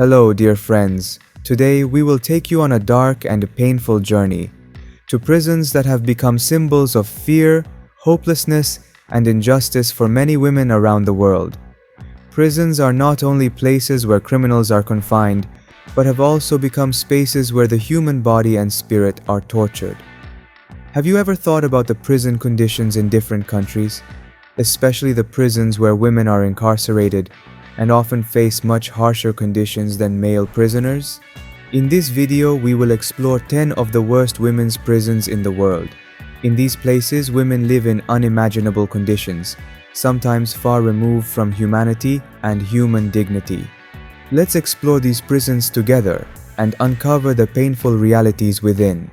Hello, dear friends. Today we will take you on a dark and painful journey to prisons that have become symbols of fear, hopelessness, and injustice for many women around the world. Prisons are not only places where criminals are confined, but have also become spaces where the human body and spirit are tortured. Have you ever thought about the prison conditions in different countries, especially the prisons where women are incarcerated and often face much harsher conditions than male prisoners? In this video, we will explore 10 of the worst women's prisons in the world. In these places, women live in unimaginable conditions, sometimes far removed from humanity and human dignity. Let's explore these prisons together and uncover the painful realities within.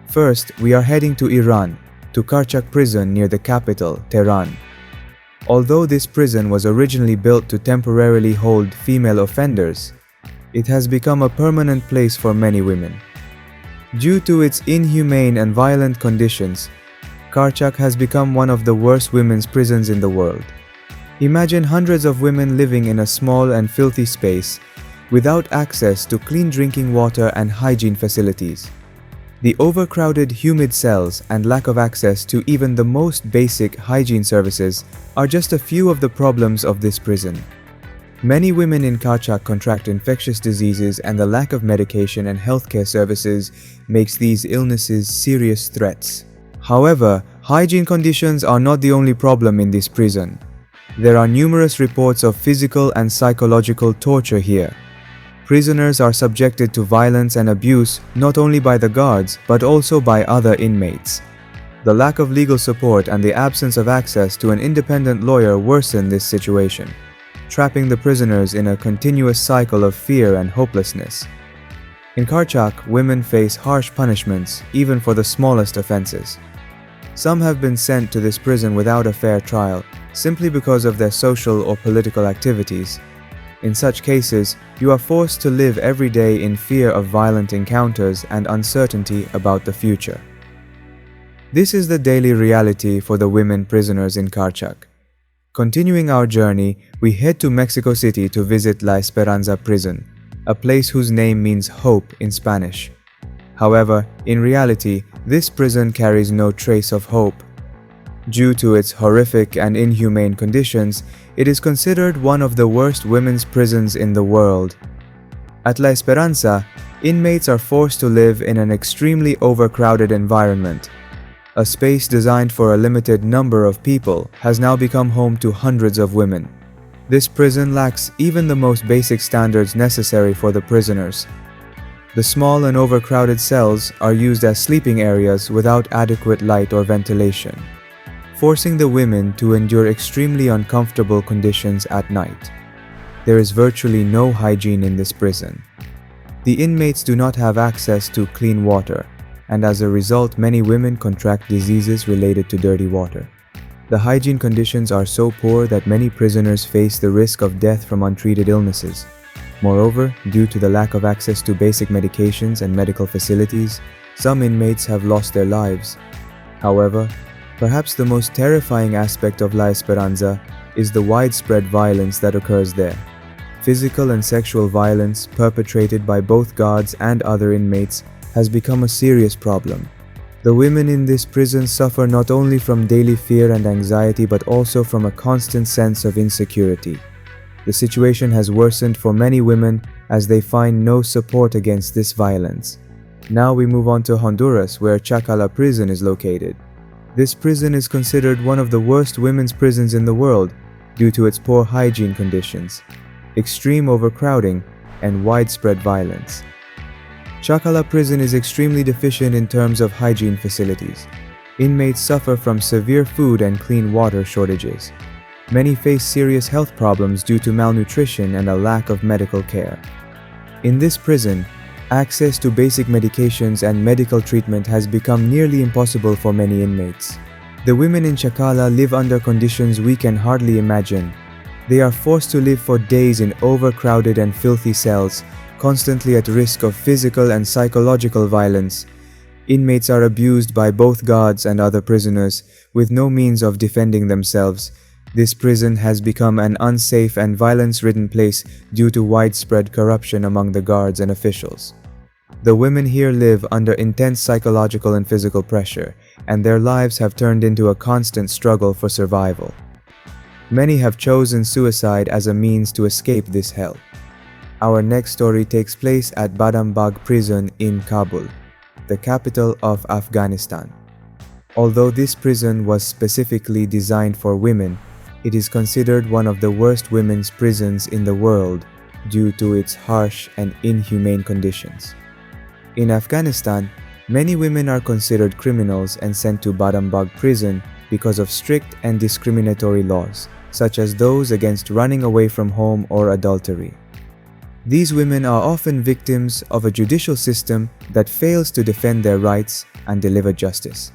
First, we are heading to Iran, to Karchak prison near the capital, Tehran. Although this prison was originally built to temporarily hold female offenders, it has become a permanent place for many women. Due to its inhumane and violent conditions, Karchak has become one of the worst women's prisons in the world. Imagine hundreds of women living in a small and filthy space, without access to clean drinking water and hygiene facilities. The overcrowded, humid cells and lack of access to even the most basic hygiene services are just a few of the problems of this prison. Many women in Karchak contract infectious diseases, and the lack of medication and healthcare services makes these illnesses serious threats. However, hygiene conditions are not the only problem in this prison. There are numerous reports of physical and psychological torture here. Prisoners are subjected to violence and abuse not only by the guards but also by other inmates. The lack of legal support and the absence of access to an independent lawyer worsen this situation, trapping the prisoners in a continuous cycle of fear and hopelessness. In Karchak, women face harsh punishments even for the smallest offenses. Some have been sent to this prison without a fair trial, simply because of their social or political activities. In such cases, you are forced to live every day in fear of violent encounters and uncertainty about the future. This is the daily reality for the women prisoners in Karchak. Continuing our journey, we head to Mexico City to visit La Esperanza prison, a place whose name means hope in Spanish. However, in reality, this prison carries no trace of hope. Due to its horrific and inhumane conditions, it is considered one of the worst women's prisons in the world. At La Esperanza, inmates are forced to live in an extremely overcrowded environment. A space designed for a limited number of people has now become home to hundreds of women. This prison lacks even the most basic standards necessary for the prisoners. The small and overcrowded cells are used as sleeping areas without adequate light or ventilation, forcing the women to endure extremely uncomfortable conditions at night. There is virtually no hygiene in this prison. The inmates do not have access to clean water, and as a result, many women contract diseases related to dirty water. The hygiene conditions are so poor that many prisoners face the risk of death from untreated illnesses. Moreover, due to the lack of access to basic medications and medical facilities, some inmates have lost their lives. However, perhaps the most terrifying aspect of La Esperanza is the widespread violence that occurs there. Physical and sexual violence perpetrated by both guards and other inmates has become a serious problem. The women in this prison suffer not only from daily fear and anxiety but also from a constant sense of insecurity. The situation has worsened for many women as they find no support against this violence. Now we move on to Honduras, where Chacala prison is located. This prison is considered one of the worst women's prisons in the world due to its poor hygiene conditions, extreme overcrowding, and widespread violence. Chacala prison is extremely deficient in terms of hygiene facilities. Inmates suffer from severe food and clean water shortages. Many face serious health problems due to malnutrition and a lack of medical care. In this prison, access to basic medications and medical treatment has become nearly impossible for many inmates. The women in Chacala live under conditions we can hardly imagine. They are forced to live for days in overcrowded and filthy cells, constantly at risk of physical and psychological violence. Inmates are abused by both guards and other prisoners with no means of defending themselves. This prison has become an unsafe and violence-ridden place due to widespread corruption among the guards and officials. The women here live under intense psychological and physical pressure, and their lives have turned into a constant struggle for survival. Many have chosen suicide as a means to escape this hell. Our next story takes place at Badam Bagh prison in Kabul, the capital of Afghanistan. Although this prison was specifically designed for women, it is considered one of the worst women's prisons in the world due to its harsh and inhumane conditions. In Afghanistan, many women are considered criminals and sent to Badam Bagh prison because of strict and discriminatory laws, such as those against running away from home or adultery. These women are often victims of a judicial system that fails to defend their rights and deliver justice.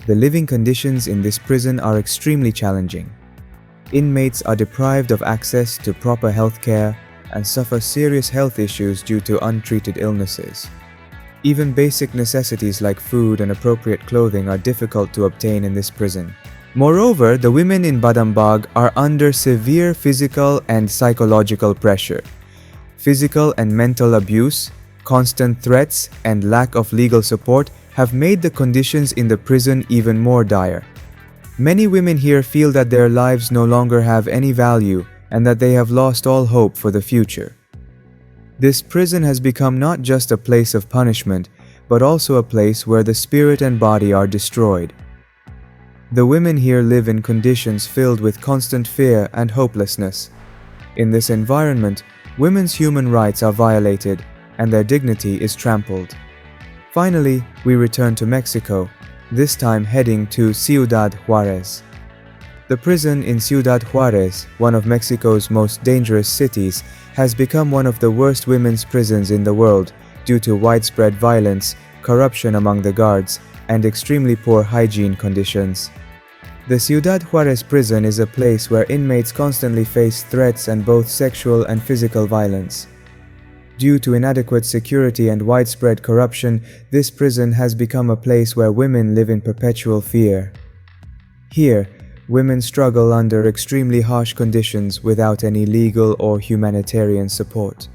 The living conditions in this prison are extremely challenging. Inmates are deprived of access to proper health care and suffer serious health issues due to untreated illnesses. Even basic necessities like food and appropriate clothing are difficult to obtain in this prison. Moreover, the women in Badam Bagh are under severe physical and psychological pressure. Physical and mental abuse, constant threats, and lack of legal support have made the conditions in the prison even more dire. Many women here feel that their lives no longer have any value and that they have lost all hope for the future. This prison has become not just a place of punishment, but also a place where the spirit and body are destroyed. The women here live in conditions filled with constant fear and hopelessness. In this environment, women's human rights are violated and their dignity is trampled. Finally, we return to Mexico, this time heading to Ciudad Juárez. The prison in Ciudad Juárez, one of Mexico's most dangerous cities, has become one of the worst women's prisons in the world due to widespread violence, corruption among the guards, and extremely poor hygiene conditions. The Ciudad Juárez prison is a place where inmates constantly face threats and both sexual and physical violence. Due to inadequate security and widespread corruption, this prison has become a place where women live in perpetual fear. Here, women struggle under extremely harsh conditions without any legal or humanitarian support.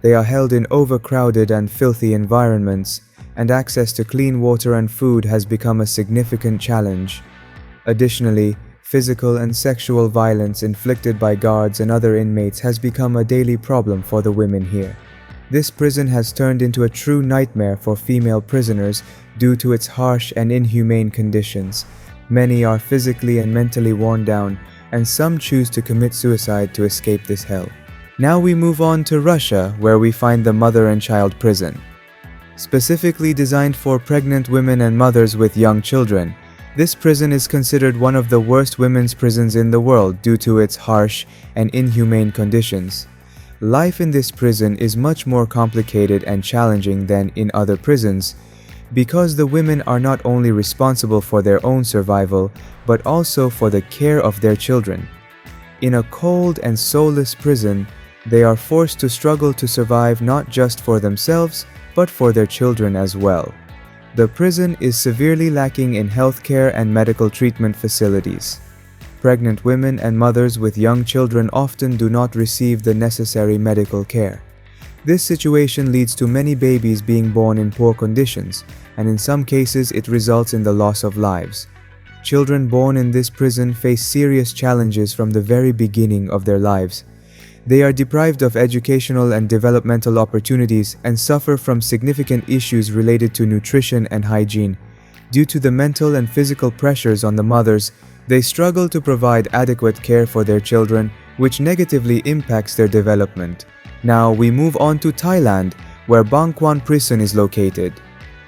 They are held in overcrowded and filthy environments, and access to clean water and food has become a significant challenge. Additionally, physical and sexual violence inflicted by guards and other inmates has become a daily problem for the women here. This prison has turned into a true nightmare for female prisoners due to its harsh and inhumane conditions. Many are physically and mentally worn down, and some choose to commit suicide to escape this hell. Now we move on to Russia, where we find the mother and child prison. Specifically designed for pregnant women and mothers with young children, this prison is considered one of the worst women's prisons in the world due to its harsh and inhumane conditions. Life in this prison is much more complicated and challenging than in other prisons, because the women are not only responsible for their own survival, but also for the care of their children. In a cold and soulless prison, they are forced to struggle to survive not just for themselves, but for their children as well. The prison is severely lacking in healthcare and medical treatment facilities. Pregnant women and mothers with young children often do not receive the necessary medical care. This situation leads to many babies being born in poor conditions, and in some cases it results in the loss of lives. Children born in this prison face serious challenges from the very beginning of their lives. They are deprived of educational and developmental opportunities and suffer from significant issues related to nutrition and hygiene. Due to the mental and physical pressures on the mothers, they struggle to provide adequate care for their children, which negatively impacts their development. Now we move on to Thailand, where Bang Kwon prison is located.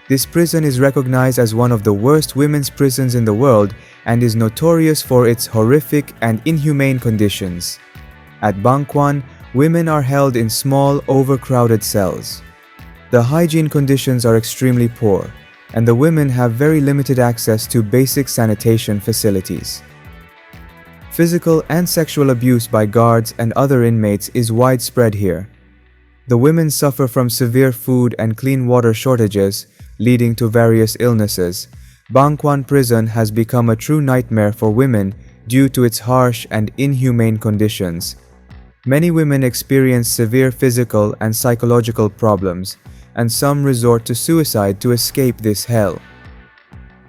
This prison is recognized as one of the worst women's prisons in the world and is notorious for its horrific and inhumane conditions. At Bang Kwon, women are held in small, overcrowded cells. The hygiene conditions are extremely poor, and the women have very limited access to basic sanitation facilities. Physical and sexual abuse by guards and other inmates is widespread here. The women suffer from severe food and clean water shortages, leading to various illnesses. Bang Kwon prison has become a true nightmare for women due to its harsh and inhumane conditions. Many women experience severe physical and psychological problems, and some resort to suicide to escape this hell.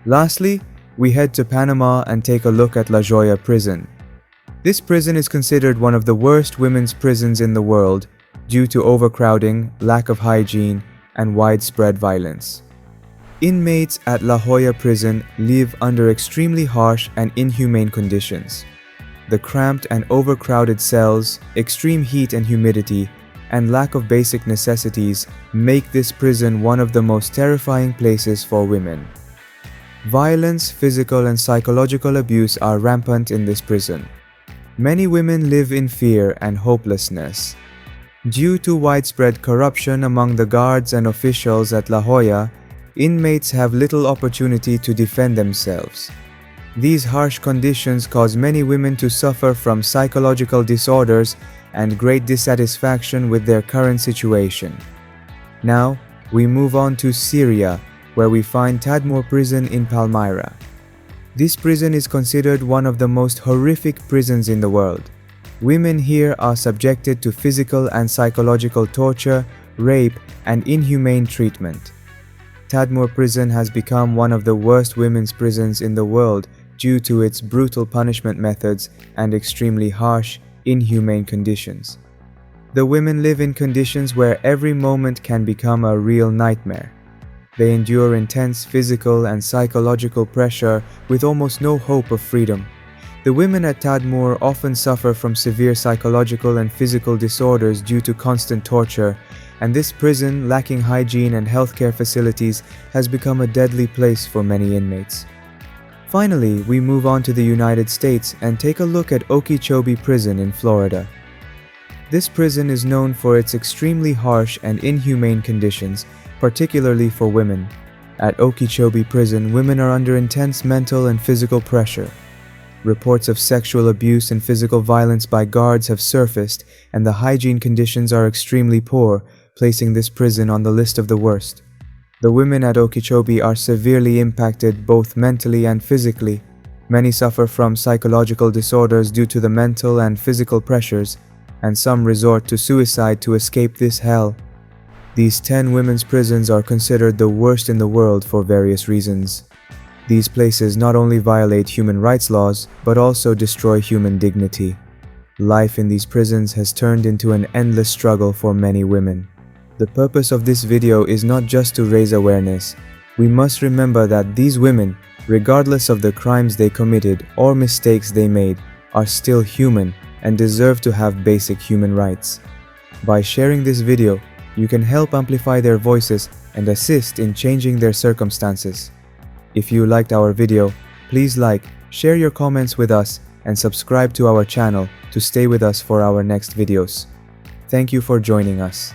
Lastly, we head to Panama and take a look at La Joya prison. This prison is considered one of the worst women's prisons in the world due to overcrowding, lack of hygiene, and widespread violence. Inmates at La Joya prison live under extremely harsh and inhumane conditions. The cramped and overcrowded cells, extreme heat and humidity, and lack of basic necessities make this prison one of the most terrifying places for women. Violence, physical and psychological abuse are rampant in this prison. Many women live in fear and hopelessness. Due to widespread corruption among the guards and officials at La Joya, inmates have little opportunity to defend themselves. These harsh conditions cause many women to suffer from psychological disorders and great dissatisfaction with their current situation. Now, we move on to Syria, where we find Tadmor prison in Palmyra. This prison is considered one of the most horrific prisons in the world. Women here are subjected to physical and psychological torture, rape, and inhumane treatment. Tadmor prison has become one of the worst women's prisons in the world due to its brutal punishment methods and extremely harsh, inhumane conditions. The women live in conditions where every moment can become a real nightmare. They endure intense physical and psychological pressure with almost no hope of freedom. The women at Tadmor often suffer from severe psychological and physical disorders due to constant torture, and this prison, lacking hygiene and healthcare facilities, has become a deadly place for many inmates. Finally, we move on to the United States and take a look at Okeechobee Prison in Florida. This prison is known for its extremely harsh and inhumane conditions, particularly for women. At Okeechobee Prison, women are under intense mental and physical pressure. Reports of sexual abuse and physical violence by guards have surfaced, and the hygiene conditions are extremely poor, placing this prison on the list of the worst. The women at Okeechobee are severely impacted both mentally and physically. Many suffer from psychological disorders due to the mental and physical pressures, and some resort to suicide to escape this hell. These 10 women's prisons are considered the worst in the world for various reasons. These places not only violate human rights laws, but also destroy human dignity. Life in these prisons has turned into an endless struggle for many women. The purpose of this video is not just to raise awareness. We must remember that these women, regardless of the crimes they committed or mistakes they made, are still human and deserve to have basic human rights. By sharing this video, you can help amplify their voices and assist in changing their circumstances. If you liked our video, please like, share your comments with us, and subscribe to our channel to stay with us for our next videos. Thank you for joining us.